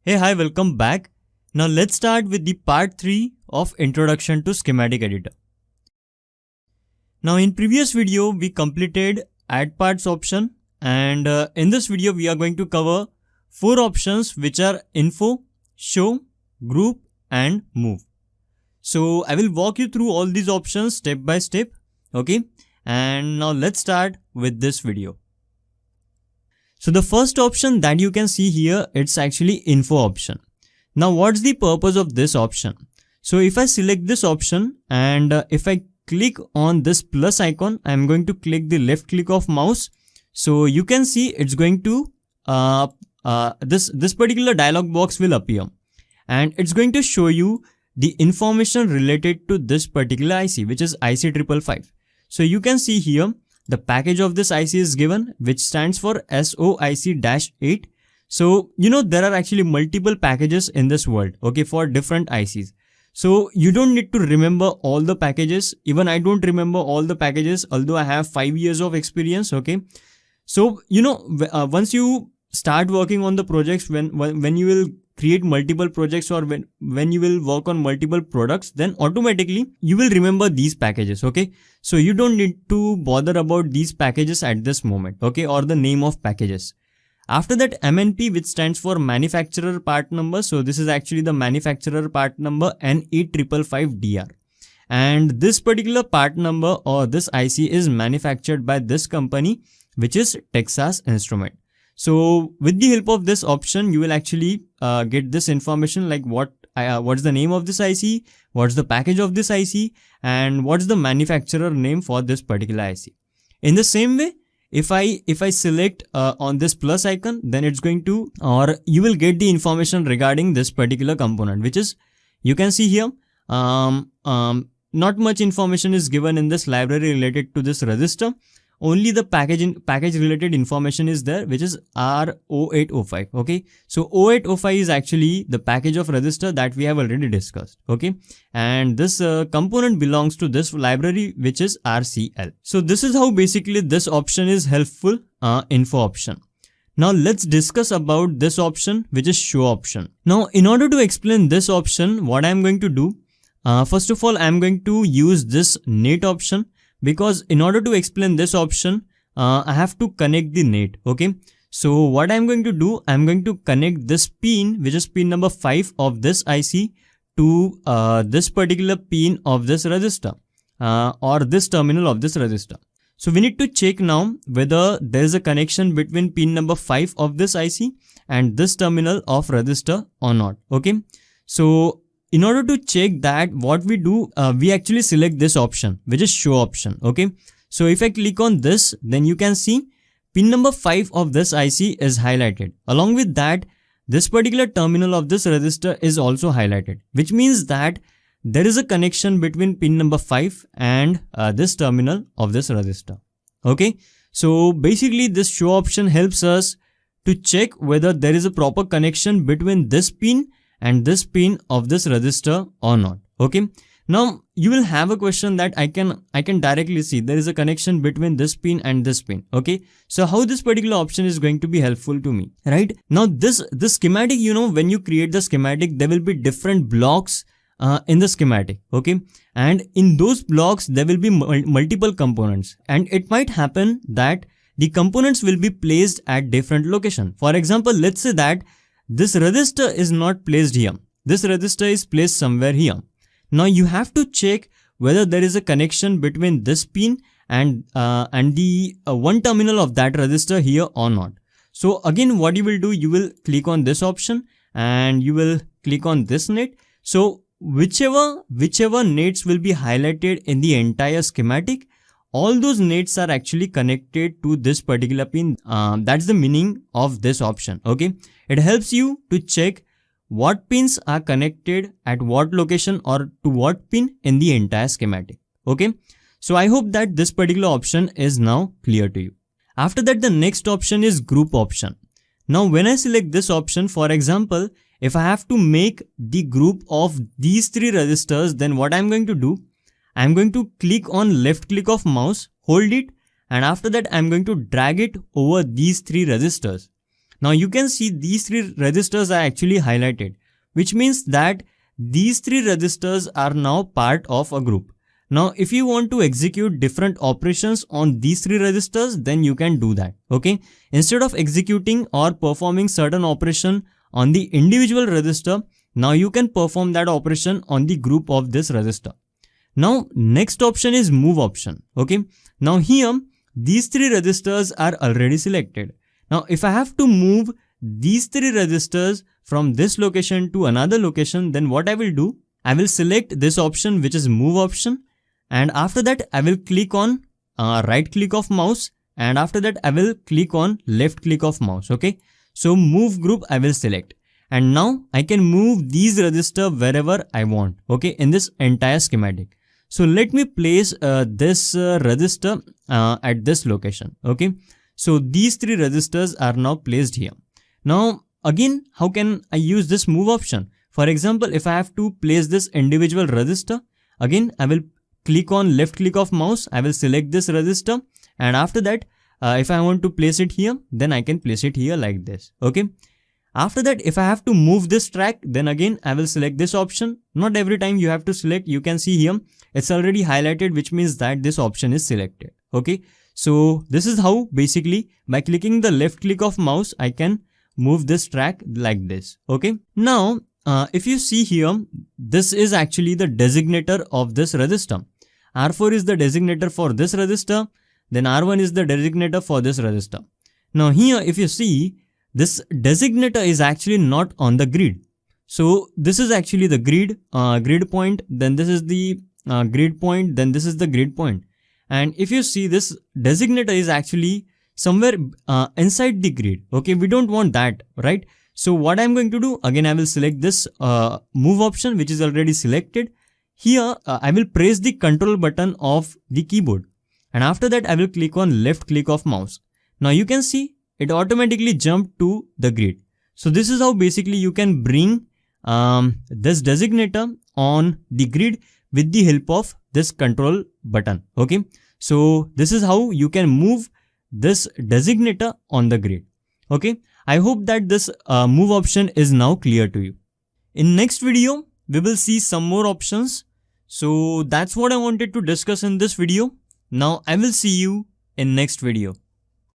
Hey, hi, welcome back. Now let's start with the part 3 of Introduction to Schematic Editor. Now in previous video, we completed Add Parts option, and in this video, we are going to cover 4 options which are Info, Show, Group and Move. So I will walk you through all these options step by step, okay? And now let's start with this video. So the first option that you can see here, it's actually Info option. Now what's the purpose of this option? So if I select this option and if I click on this plus icon, I'm going to click the left click of mouse. So you can see it's going to, this particular dialog box will appear and it's going to show you the information related to this particular IC, which is IC555. So you can see here, the package of this IC is given, which stands for SOIC-8. So, there are actually multiple packages in this world, okay, for different ICs. So you don't need to remember all the packages. Even I don't remember all the packages, although I have 5 years of experience, okay. So, once you start working on the projects, when you will create multiple projects or when you will work on multiple products, then automatically you will remember these packages, okay. So you don't need to bother about these packages at this moment, okay, or the name of packages. After that, MNP, which stands for manufacturer part number. So this is actually the manufacturer part number N2-T2-V5 and this particular part number or this IC is manufactured by this company, which is Texas Instrument. So with the help of this option, you will actually get this information like what's the name of this IC, what's the package of this IC, and what's the manufacturer name for this particular IC. In the same way, if I select on this plus icon, then it's going to, or you will get the information regarding this particular component, which is, you can see here, not much information is given in this library related to this resistor. Only the package related information is there, which is R0805. Okay, so 0805 is actually the package of resistor that we have already discussed. Okay, and this component belongs to this library, which is RCL. So this is how basically this option is helpful, info option. Now let's discuss about this option, which is show option. Now in order to explain this option, what I'm going to do, first of all, I'm going to use this NAT option. Because in order to explain this option, I have to connect the NAT. Okay. So what I'm going to do, I'm going to connect this pin, which is pin number 5 of this IC to this particular pin of this resistor or this terminal of this resistor. So we need to check now whether there is a connection between pin number 5 of this IC and this terminal of resistor or not. Okay. So in order to check that, what we do, we actually select this option, which is show option. Okay. So if I click on this, then you can see pin number 5 of this IC is highlighted. Along with that, this particular terminal of this resistor is also highlighted, which means that there is a connection between pin number 5 and this terminal of this resistor. Okay. So basically this show option helps us to check whether there is a proper connection between this pin and this pin of this resistor or not. Okay. Now you will have a question that I can directly see there is a connection between this pin and this pin. Okay. So how this particular option is going to be helpful to me, right? Now this schematic, when you create the schematic, there will be different blocks in the schematic. Okay. And in those blocks, there will be multiple components, and it might happen that the components will be placed at different location. For example, let's say that this resistor is not placed here. This resistor is placed somewhere here. Now you have to check whether there is a connection between this pin and the one terminal of that resistor here or not. So again, what you will do, you will click on this option and you will click on this NAT. So whichever NATs will be highlighted in the entire schematic, all those NATs are actually connected to this particular pin. That's the meaning of this option. Okay. It helps you to check what pins are connected at what location or to what pin in the entire schematic. Okay. So I hope that this particular option is now clear to you. After that, the next option is group option. Now when I select this option, for example, if I have to make the group of these 3 resistors, then what I'm going to do, I'm going to click on left click of mouse, hold it, and after that I'm going to drag it over these 3 resistors. Now you can see these 3 registers are actually highlighted, which means that these 3 registers are now part of a group. Now if you want to execute different operations on these 3 registers, then you can do that. Okay, instead of executing or performing certain operation on the individual register, now you can perform that operation on the group of this register. Now next option is move option. Okay, now here these 3 registers are already selected. Now if I have to move these 3 registers from this location to another location, then what I will do, I will select this option, which is move option, and after that I will click on right click of mouse, and after that I will click on left click of mouse. Okay, so move group I will select, and now I can move these register wherever I want. Okay, in this entire schematic. So let me place this register at this location. Okay, so these 3 registers are now placed here. Now again, how can I use this move option? For example, if I have to place this individual register, again I will click on left click of mouse, I will select this register, and after that if I want to place it here, then I can place it here like this. Okay, after that if I have to move this track, then again I will select this option. Not every time you have to select, you can see here it's already highlighted, which means that this option is selected. Okay, so this is how basically by clicking the left click of mouse I can move this track like this. Okay, now if you see here, this is actually the designator of this register. R4 is the designator for this register, then R1 is the designator for this register. Now here if you see, this designator is actually not on the grid. So this is actually the grid point, then this is the grid point, then this is the grid point. And if you see, this designator is actually somewhere inside the grid. Okay, we don't want that, right? So what I'm going to do, again I will select this move option, which is already selected. Here I will press the control button of the keyboard, and after that I will click on left click of mouse. Now you can see it automatically jumped to the grid. So this is how basically you can bring this designator on the grid with the help of this control button. Okay, so this is how you can move this designator on the grid. Okay, I hope that this move option is now clear to you. In next video we will see some more options. So that's what I wanted to discuss in this video. Now I will see you in next video.